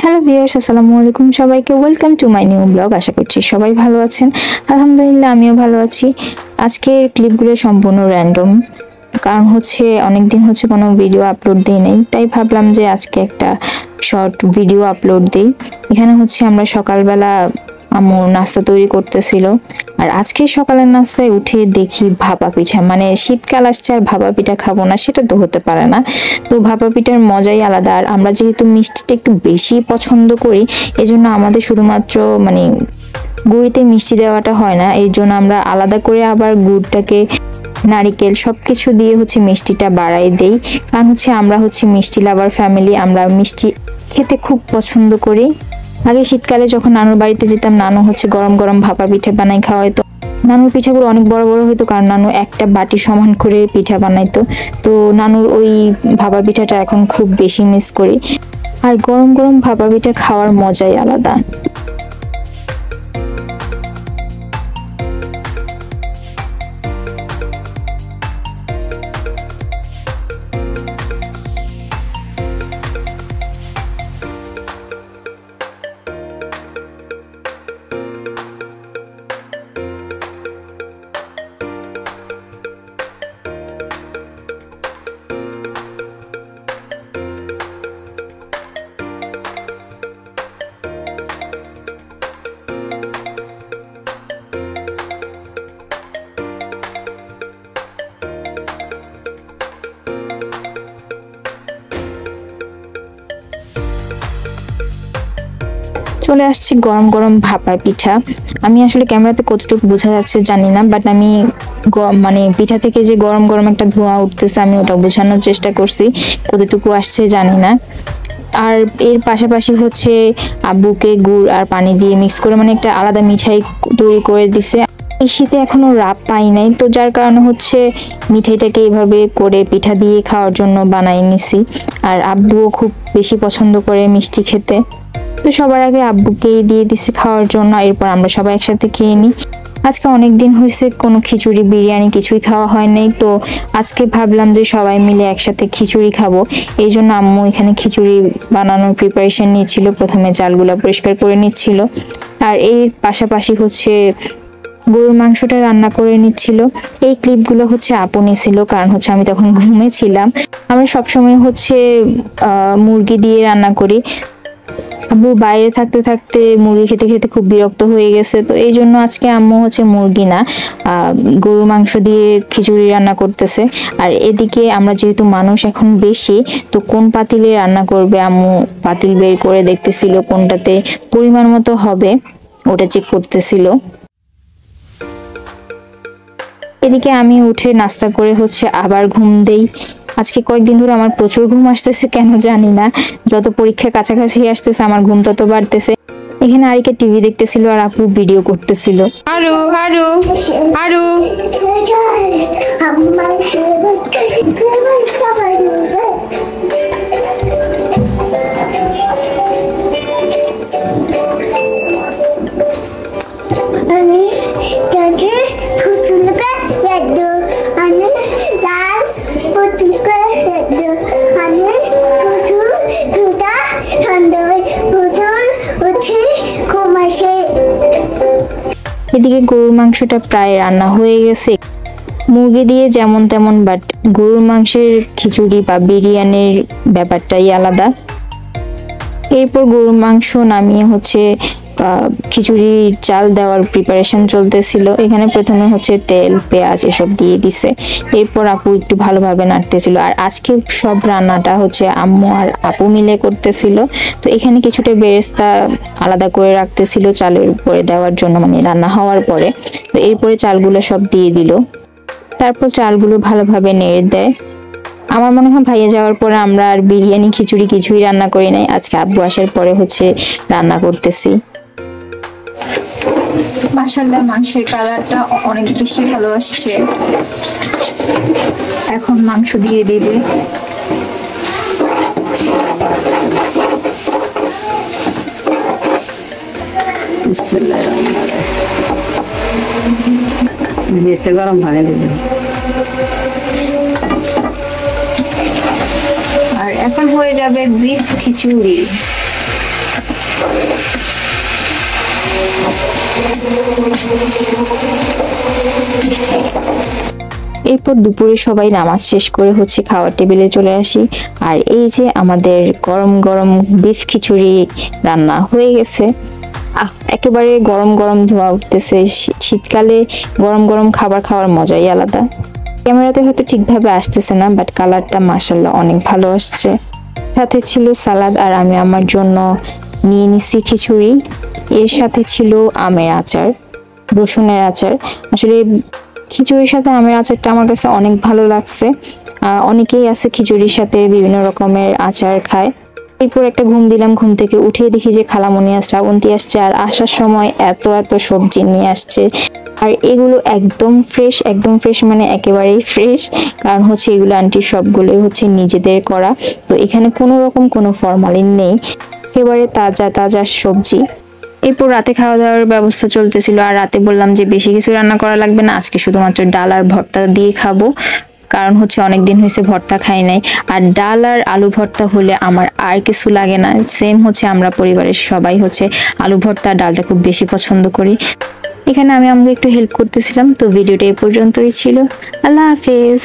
Hello viewers, আসসালামু আলাইকুম সবাইকে। Welcome to my new blog. আশা করছি সবাই ভালো আছেন। আলহামদুলিল্লাহ আমিও ভালো আছি। আজকের ক্লিপগুলো সম্পূর্ণ র্যান্ডম, কারণ অনেকদিন কোনো ভিডিও আপলোড দিই নাই, তাই ভাবলাম যে আজকে একটা শর্ট ভিডিও আপলোড দিই। এখানে আমরা সকালবেলা আম্মু নাস্তা তৈরি করতেছিল, আর আজকে সকালের নাস্তায় উঠে দেখি ভাপা পিঠা। মানে শীতকাল আসছে আর ভাপা পিঠা খাবো না সেটা তো হতে পারে না। তো ভাপা পিঠার মজাই আলাদা। আর আমরা যেহেতু মিষ্টিটা একটু বেশি পছন্দ করি, এজন্য আমাদের শুধুমাত্র গুড়িতে মিষ্টি দেওয়াটা হয় না, এই জন্য আমরা আলাদা করে আবার গুড়টাকে নারিকেল সবকিছু দিয়ে মিষ্টিটা বাড়াই দেই। কারণ আমরা মিষ্টি লাভার ফ্যামিলি, আমরা মিষ্টি খেতে খুব পছন্দ করি। আগে শীতকালে যখন নানুর বাড়িতে যেতাম, নানু গরম গরম ভাপা পিঠা বানাই খাওয়াইতো। নানুর পিঠাগুলো অনেক বড় বড় হইতো, কারণ নানু একটা বাটি সমান করে পিঠা বানাইতো। তো নানুর ওই ভাপা পিঠাটা এখন খুব বেশি মিস করি। আর গরম গরম ভাপা পিঠা খাওয়ার মজাই আলাদা। চলে আসছি গরম গরম ভাপা পিঠা। আমি আসলে ক্যামেরাতে কতটুকু বোঝা যাচ্ছে জানি না, বাট আমি পিঠা থেকে যে গরম গরম একটা ধোঁয়া উঠতেছে, আমি ওটা বোঝানোর চেষ্টা করছি। কতটুকু আসছে জানি না। আর এর পাশাপাশি আব্বুকে গুড় আর পানি দিয়ে মিক্স করে একটা আলাদা মিঠাই তৈরি করে দিছে। এই শীতে এখনো রাব পাই নাই, তো যার কারণে মিঠাইটাকে এইভাবে করে পিঠা দিয়ে খাওয়ার জন্য বানাই নিছি। আর আব্বুও খুব বেশি পছন্দ করে মিষ্টি খেতে, তো সবার আগে আব্বুকে দিয়ে দিছি খাওয়ার জন্য। এরপর আমরা সবাই একসাথে খেয়ে নিই। আজকে অনেক দিন হয়েছে কোনো খিচুড়ি বিরিয়ানি কিছুই খাওয়া হয় নাই, তো আজকে ভাবলাম যে সবাই মিলে একসাথে খিচুড়ি খাবো। এই জন্য আম্মু এখানে খিচুড়ি বানানোর প্রিপারেশন নিচ্ছিল। প্রথমে চালগুলা পরিষ্কার করে নিচ্ছিল, আর এর পাশাপাশি গরুর মাংসটা রান্না করে নিচ্ছিল। এই ক্লিপগুলো আপু নিয়েছিল, কারণ আমি তখন ঘুমিয়েছিলাম। আমরা সবসময় মুরগি দিয়ে রান্না করি। আব্বু বাইরে থাকতে থাকতে মুরগি খেতে খেতে খুব বিরক্ত হয়ে গেছে, তো এই জন্য আজকে আম্মু মুরগি না গরুর মাংস দিয়ে খিচুড়ি রান্না করতেছে। আর এদিকে আমরা যেহেতু মানুষ এখন বেশি, তো কোন পাতিলে রান্না করবে আম্মু পাতিল বের করে দেখতেছিল, কোনটাতে পরিমাণ মতো হবে ওটা চেক করতেছিল। এদিকে আমি উঠে নাস্তা করে আবার ঘুম দেই। আজকে কয়েকদিন ধরে আমার প্রচুর ঘুম আসতেছে, কেন জানি না। যত পরীক্ষা কাছাকাছি আসতেছে আমার ঘুম তত বাড়তেছে। এখানে আরিকে টিভি দেখতেছিল আর আপু ভিডিও করতেছিল। আরু আরু আরু এদিকে গরুর মাংসটা প্রায় রান্না হয়ে গেছে। মুরগি দিয়ে যেমন তেমন, বাট গরুর মাংসের খিচুড়ি বা বিরিয়ানির ব্যাপারটাই আলাদা। এরপর গরুর মাংস নামিয়ে খিচুড়ির চাল দেওয়ার প্রিপারেশন চলতেছিল। এখানে প্রথমে তেল পেঁয়াজ এসব দিয়ে দিছে। এরপর আপু একটু ভালোভাবে নাড়তেছিল। আর আজকে সব রান্নাটা আম্মু আর আপু মিলে করতেছিল। তো এখানে কিছুটা বেরেস্তা আলাদা করে রাখতেছিল চালের উপরে দেওয়ার জন্য, রান্না হওয়ার পরে। তো এরপরে চালগুলো সব দিয়ে দিল, তারপর চালগুলো ভালোভাবে নেড়ে দেয়। আমার মনে হয় ভাইয়া যাওয়ার পরে আমরা আর বিরিয়ানি খিচুড়ি কিছুই রান্না করি নাই। আজকে আব্বু আসার পরে রান্না করতেছি। মাশাআল্লাহ মাংসের কালারটা অনেক বেশি ভালো আসছে। এখন মাংস দিয়ে দিবে। বিসমিল্লাহির রহমানির রহিম। দিয়ে গরম পানি দিবে। আর এখন হয়ে যাবে বিফ খিচুড়ি। এরপর দুপুরে সবাই নামাজ শেষ করে হচ্ছে খাওয়ার টেবিলে চলে আসি। আর এই যে আমাদের গরম গরম বিফ খিচুড়ি রান্না হয়ে গেছে। একেবারে গরম গরম ধোয়া উঠতেছে। শীতকালে গরম গরম খাবার খাওয়ার মজাই আলাদা। ক্যামেরাতে হয়তো ঠিকভাবে আসতেছে না, বাট কালারটা মাশাআল্লাহ অনেক ভালো আসছে। সাথে ছিল সালাদ, আর আমি আমার জন্য নিয়ে নিছি খিচুড়ি। এর সাথে ছিল আমের আচার, রসুনের আচার। আসলে খিচুড়ির সাথে আমের আচারটা আমার কাছে অনেক ভালো লাগছে। অনেকেই আছে খিচুড়ির সাথে বিভিন্ন রকমের আচার খায়। এরপর একটা ঘুম দিলাম, ঘুম থেকে উঠে দেখি যে খালামণি আর শ্রাবন্তী আসছে, আর আসার সময় এত এত সবজি নিয়ে আসছে। আর এগুলো একদম ফ্রেশ মানে একেবারেই ফ্রেশ, কারণ হচ্ছে এগুলো আন্টি সবগুলোই হচ্ছে নিজেদের করা। তো এখানে কোনো রকম কোনো ফরমালিন নেই, একেবারে তাজা তাজা সবজি। এরপর রাতে খাওয়া দাওয়ার ব্যবস্থা চলতেছিল, আর রাতে বললাম যে বেশি কিছু রান্না করা লাগবে না, আজকে শুধুমাত্র ডাল আর ভর্তা দিয়ে খাবো, কারণ হচ্ছে অনেকদিন হয়েছে ভর্তা খাই নাই। আর ডাল আর আলু ভর্তা হলে আমার আর কিছু লাগে না। সেম হচ্ছে আমরা পরিবারের সবাই হচ্ছে আলু ভর্তা ডালটা খুব বেশি পছন্দ করি। এখানে আমি আমাকে একটু হেল্প করতেছিলাম। তো ভিডিওটা এই পর্যন্তই ছিল। আল্লাহ হাফেজ।